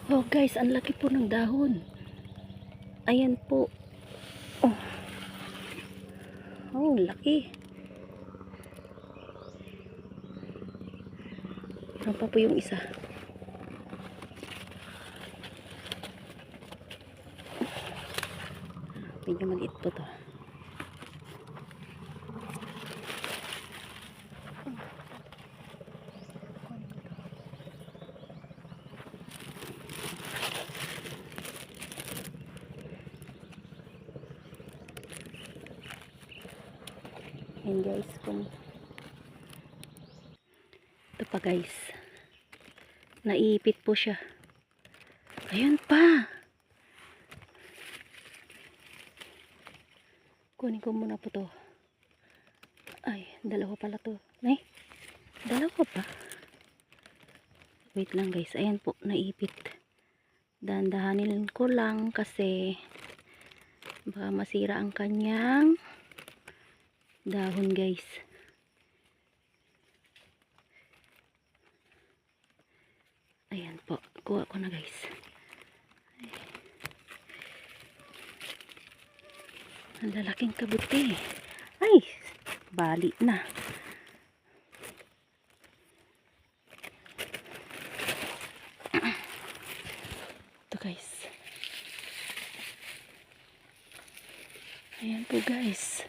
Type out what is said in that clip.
Oh guys, ang laki po ng dahon. Ayan po. Oh, oh laki. Ano pa po yung isa? Medyo maliit po to. Ayan guys, kung ito pa guys, naiipit po siya. Ayan pa. Kunin ko muna po to. Ay, dalawa pala to. Ay, dalawa pa. Wait lang guys, ayan po, naipit. Dahan-dahanin ko lang kasi baka masira ang kanyang dahon guys. Ayan po, kuha ko na guys. Ang lalaking kabuti. Ay, bali na. Ito guys. Ayan po guys.